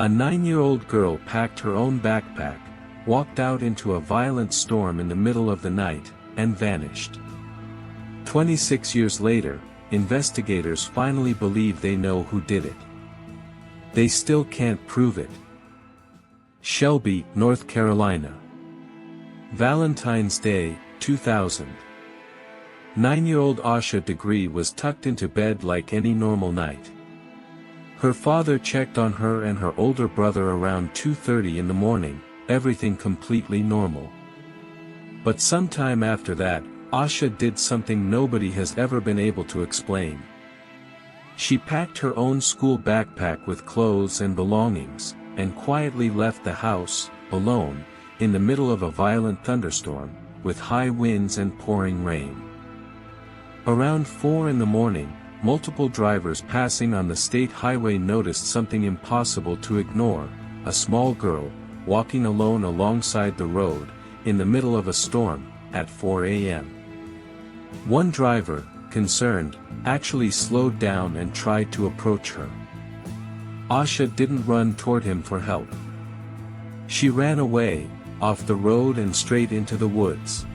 A 9-year-old girl packed her own backpack, walked out into a violent storm in the middle of the night, and vanished. 26 years later, investigators finally believe they know who did it. They still can't prove it. Shelby, North Carolina. Valentine's Day, 2000. 9-year-old Asha Degree was tucked into bed like any normal night. Her father checked on her and her older brother around 2:30 in the morning, everything completely normal. But sometime after that, Asha did something nobody has ever been able to explain. She packed her own school backpack with clothes and belongings, and quietly left the house, alone, in the middle of a violent thunderstorm, with high winds and pouring rain. Around 4 in the morning, multiple drivers passing on the state highway noticed something impossible to ignore: a small girl, walking alone alongside the road, in the middle of a storm, at 4 a.m. One driver, concerned, actually slowed down and tried to approach her. Asha didn't run toward him for help. She ran away, off the road and straight into the woods.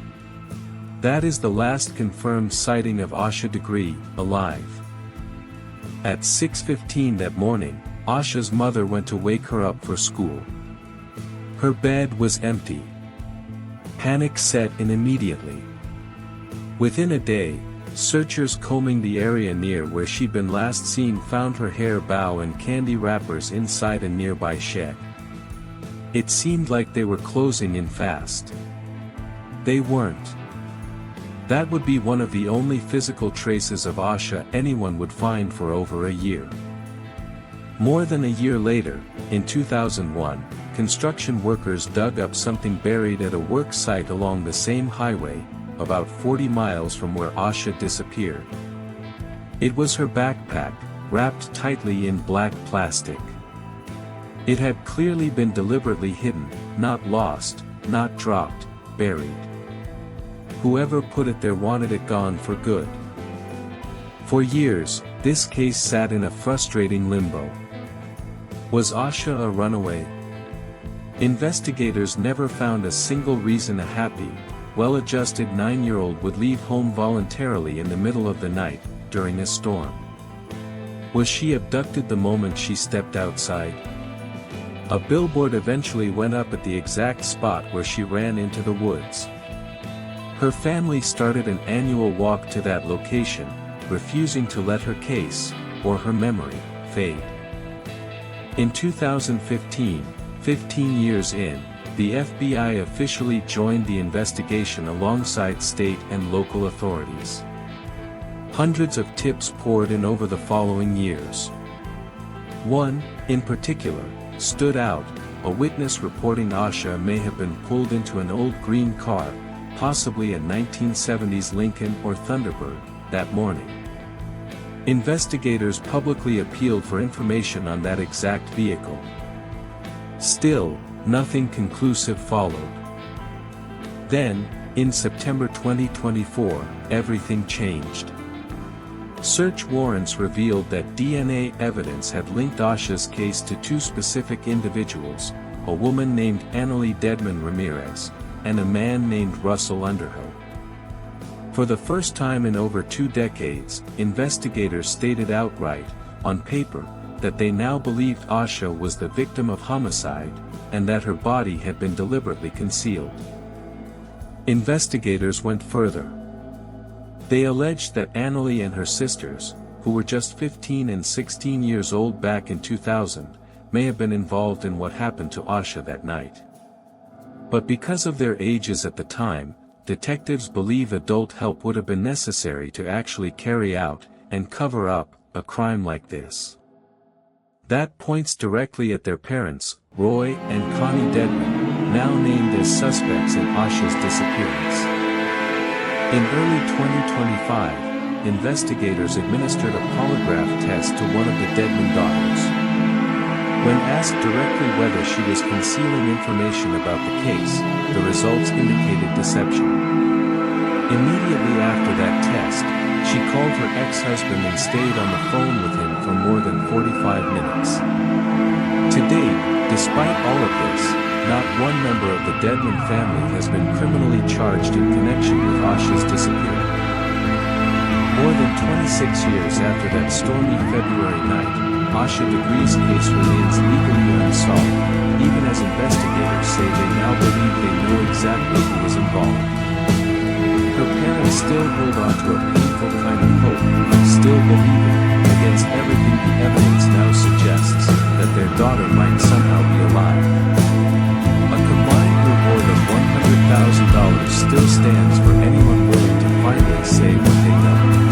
That is the last confirmed sighting of Asha Degree, alive. At 6:15 that morning, Asha's mother went to wake her up for school. Her bed was empty. Panic set in immediately. Within a day, searchers combing the area near where she'd been last seen found her hair bow and candy wrappers inside a nearby shed. It seemed like they were closing in fast. They weren't. That would be one of the only physical traces of Asha anyone would find for over a year. More than a year later, in 2001, construction workers dug up something buried at a work site along the same highway, about 40 miles from where Asha disappeared. It was her backpack, wrapped tightly in black plastic. It had clearly been deliberately hidden, not lost, not dropped, buried. Whoever put it there wanted it gone for good. For years, this case sat in a frustrating limbo. Was Asha a runaway? Investigators never found a single reason a happy, well-adjusted 9-year-old would leave home voluntarily in the middle of the night, during a storm. Was she abducted the moment she stepped outside? A billboard eventually went up at the exact spot where she ran into the woods. Her family started an annual walk to that location, refusing to let her case, or her memory, fade. In 2015, 15 years in, the FBI officially joined the investigation alongside state and local authorities. Hundreds of tips poured in over the following years. One, in particular, stood out: a witness reporting Asha may have been pulled into an old green car, possibly a 1970s Lincoln or Thunderbird, that morning. Investigators publicly appealed for information on that exact vehicle. Still, nothing conclusive followed. Then, in September 2024, everything changed. Search warrants revealed that DNA evidence had linked Asha's case to two specific individuals, a woman named Annalie Dedmon Ramirez, and a man named Russell Underhill. For the first time in over 2 decades, investigators stated outright, on paper, that they now believed Asha was the victim of homicide, and that her body had been deliberately concealed. Investigators went further. They alleged that Annalie and her sisters, who were just 15 and 16 years old back in 2000, may have been involved in what happened to Asha that night. But because of their ages at the time, detectives believe adult help would have been necessary to actually carry out, and cover up, a crime like this. That points directly at their parents, Roy and Connie Dedmon, now named as suspects in Asha's disappearance. In early 2025, investigators administered a polygraph test to one of the Dedmon daughters. When asked directly whether she was concealing information about the case, the results indicated deception. Immediately after that test, she called her ex-husband and stayed on the phone with him for for more than 45 minutes. To date, despite all of this, not one member of the Deadman family has been criminally charged in connection with Asha's disappearance. More than 26 years after that stormy February night, Asha Degree's case remains legally unsolved, even as investigators say they now believe they know exactly who was involved. Her parents still hold on to a painful kind of hope, still believing, against everything the evidence now suggests, that their daughter might somehow be alive. A combined reward of $100,000 still stands for anyone willing to finally say what they know.